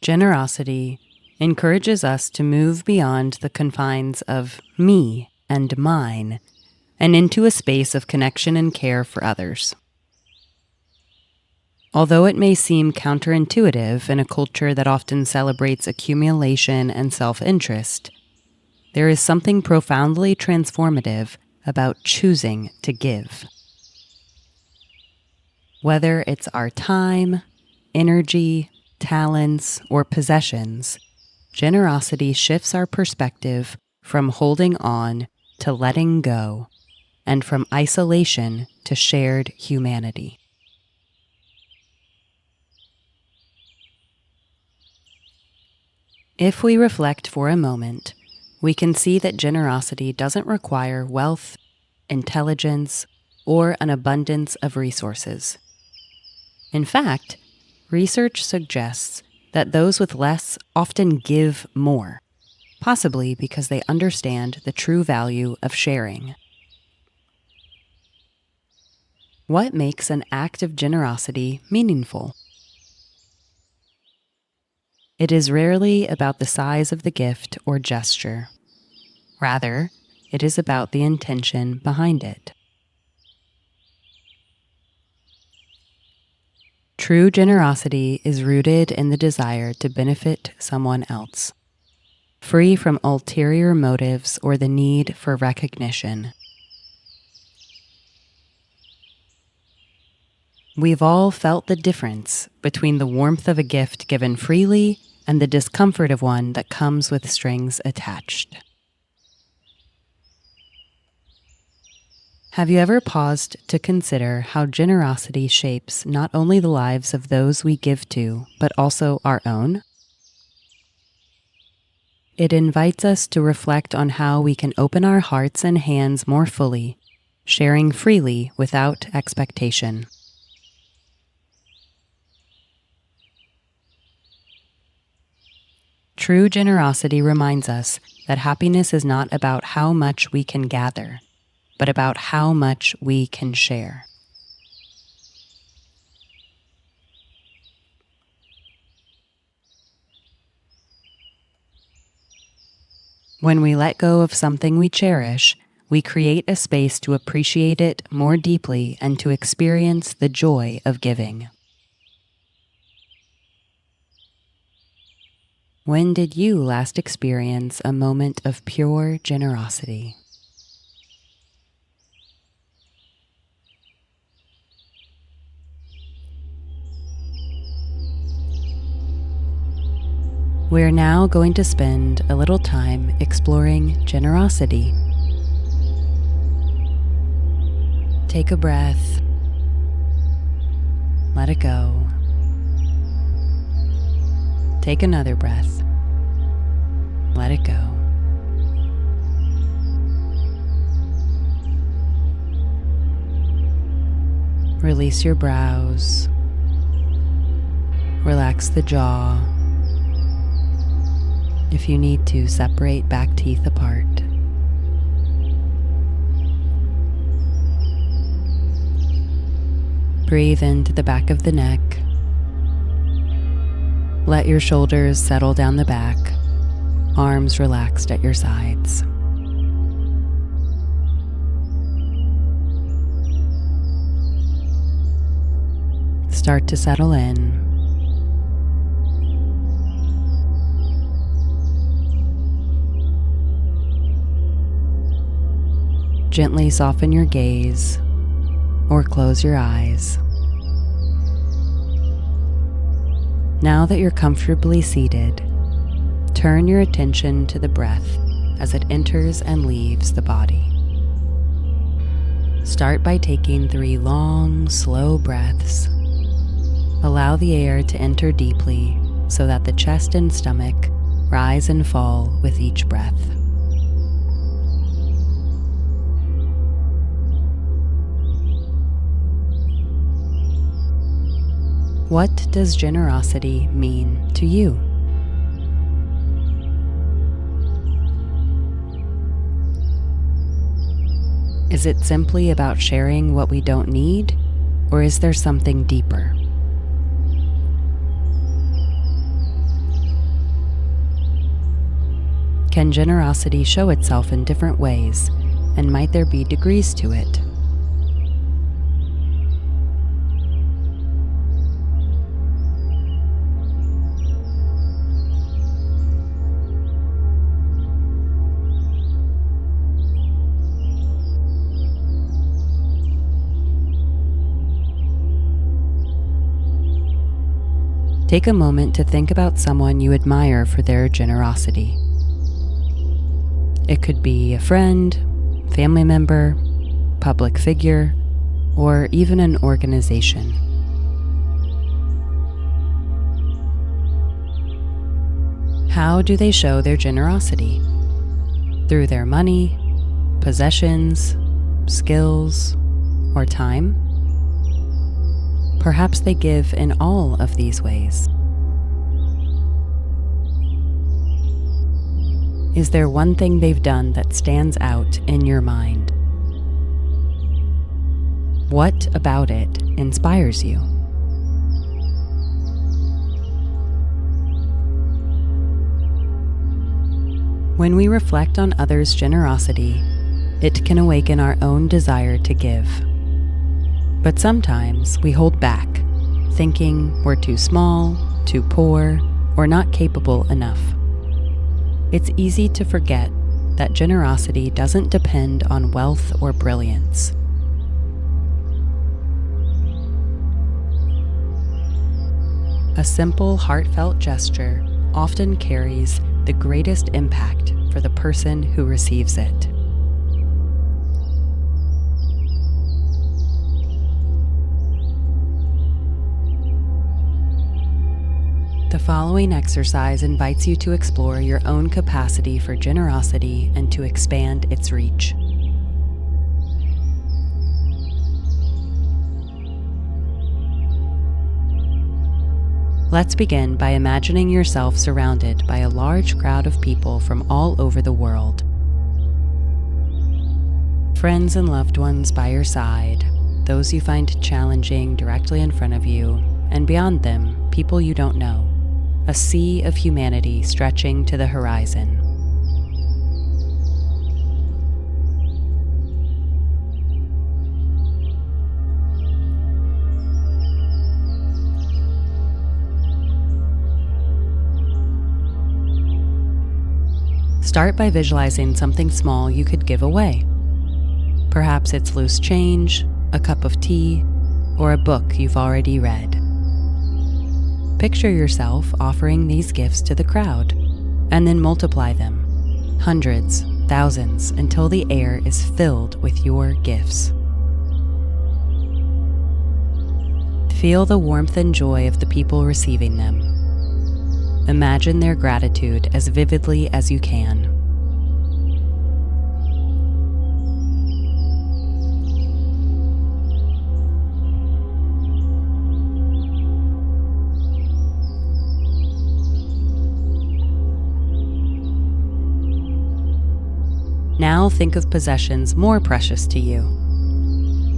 Generosity encourages us to move beyond the confines of me and mine and into a space of connection and care for others. Although it may seem counterintuitive in a culture that often celebrates accumulation and self-interest, there is something profoundly transformative about choosing to give. Whether it's our time, energy, talents, or possessions, generosity shifts our perspective from holding on to letting go, and from isolation to shared humanity. If we reflect for a moment, we can see that generosity doesn't require wealth, intelligence, or an abundance of resources. In fact, research suggests that those with less often give more, possibly because they understand the true value of sharing. What makes an act of generosity meaningful? It is rarely about the size of the gift or gesture. Rather, it is about the intention behind it. True generosity is rooted in the desire to benefit someone else, free from ulterior motives or the need for recognition. We've all felt the difference between the warmth of a gift given freely and the discomfort of one that comes with strings attached. Have you ever paused to consider how generosity shapes not only the lives of those we give to, but also our own? It invites us to reflect on how we can open our hearts and hands more fully, sharing freely without expectation. True generosity reminds us that happiness is not about how much we can gather, but about how much we can share. When we let go of something we cherish, we create a space to appreciate it more deeply and to experience the joy of giving. When did you last experience a moment of pure generosity? We're now going to spend a little time exploring generosity. Take a breath. Let it go. Take another breath. Let it go. Release your brows. Relax the jaw. If you need to, separate back teeth apart. Breathe into the back of the neck. Let your shoulders settle down the back, arms relaxed at your sides. Start to settle in. Gently soften your gaze or close your eyes. Now that you're comfortably seated, turn your attention to the breath as it enters and leaves the body. Start by taking 3 long, slow breaths. Allow the air to enter deeply so that the chest and stomach rise and fall with each breath. What does generosity mean to you? Is it simply about sharing what we don't need, or is there something deeper? Can generosity show itself in different ways, and might there be degrees to it? Take a moment to think about someone you admire for their generosity. It could be a friend, family member, public figure, or even an organization. How do they show their generosity? Through their money, possessions, skills, or time? Perhaps they give in all of these ways. Is there one thing they've done that stands out in your mind? What about it inspires you? When we reflect on others' generosity, it can awaken our own desire to give. But sometimes we hold back, thinking we're too small, too poor, or not capable enough. It's easy to forget that generosity doesn't depend on wealth or brilliance. A simple, heartfelt gesture often carries the greatest impact for the person who receives it. The following exercise invites you to explore your own capacity for generosity and to expand its reach. Let's begin by imagining yourself surrounded by a large crowd of people from all over the world. Friends and loved ones by your side, those you find challenging directly in front of you, and beyond them, people you don't know. A sea of humanity stretching to the horizon. Start by visualizing something small you could give away. Perhaps it's loose change, a cup of tea, or a book you've already read. Picture yourself offering these gifts to the crowd, and then multiply them, hundreds, thousands, until the air is filled with your gifts. Feel the warmth and joy of the people receiving them. Imagine their gratitude as vividly as you can. Now think of possessions more precious to you.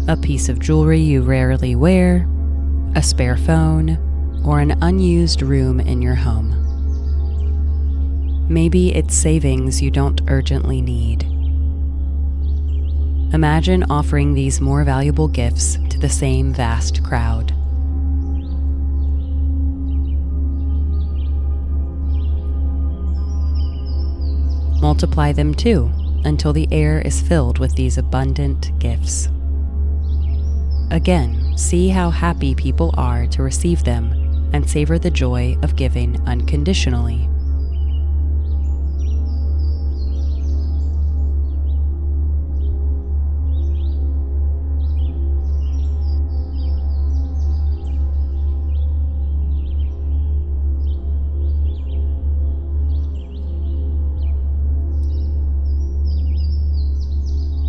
A piece of jewelry you rarely wear, a spare phone, or an unused room in your home. Maybe it's savings you don't urgently need. Imagine offering these more valuable gifts to the same vast crowd. Multiply them too, until the air is filled with these abundant gifts. Again, see how happy people are to receive them and savor the joy of giving unconditionally.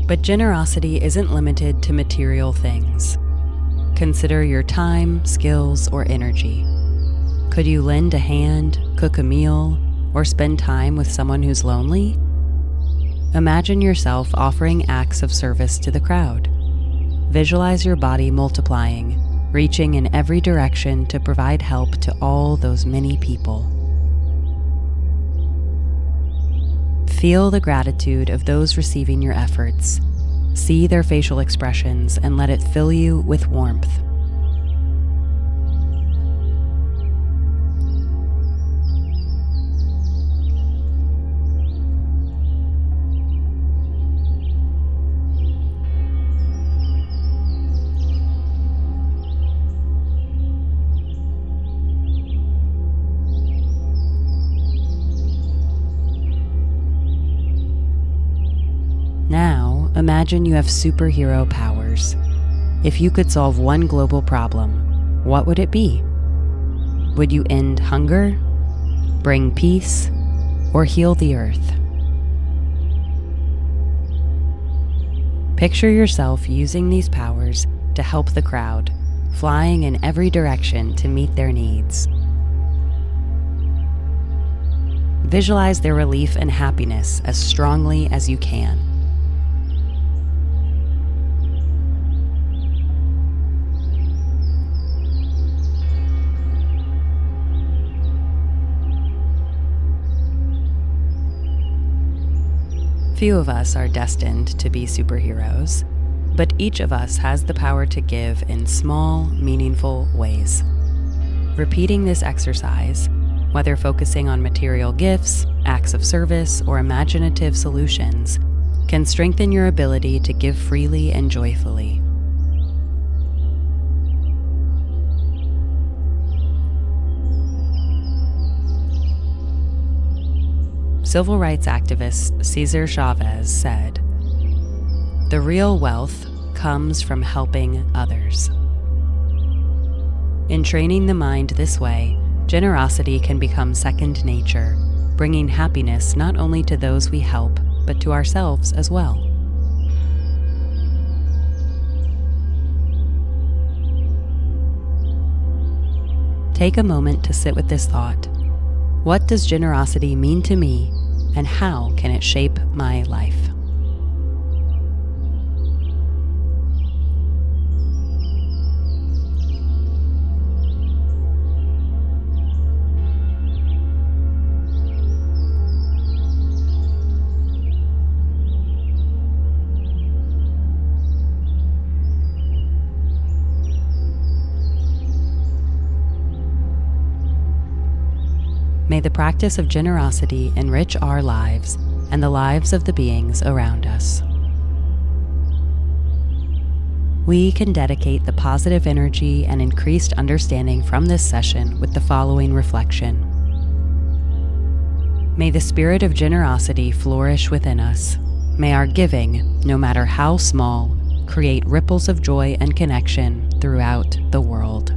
But generosity isn't limited to material things. Consider your time, skills, or energy. Could you lend a hand, cook a meal, or spend time with someone who's lonely? Imagine yourself offering acts of service to the crowd. Visualize your body multiplying, reaching in every direction to provide help to all those many people. Feel the gratitude of those receiving your efforts. See their facial expressions and let it fill you with warmth. Now, imagine you have superhero powers. If you could solve one global problem, what would it be? Would you end hunger, bring peace, or heal the earth? Picture yourself using these powers to help the crowd, flying in every direction to meet their needs. Visualize their relief and happiness as strongly as you can. Few of us are destined to be superheroes, but each of us has the power to give in small, meaningful ways. Repeating this exercise, whether focusing on material gifts, acts of service, or imaginative solutions, can strengthen your ability to give freely and joyfully. Civil rights activist Cesar Chavez said, "The real wealth comes from helping others." In training the mind this way, generosity can become second nature, bringing happiness not only to those we help, but to ourselves as well. Take a moment to sit with this thought. What does generosity mean to me, and how can it shape my life? May the practice of generosity enrich our lives and the lives of the beings around us. We can dedicate the positive energy and increased understanding from this session with the following reflection. May the spirit of generosity flourish within us. May our giving, no matter how small, create ripples of joy and connection throughout the world.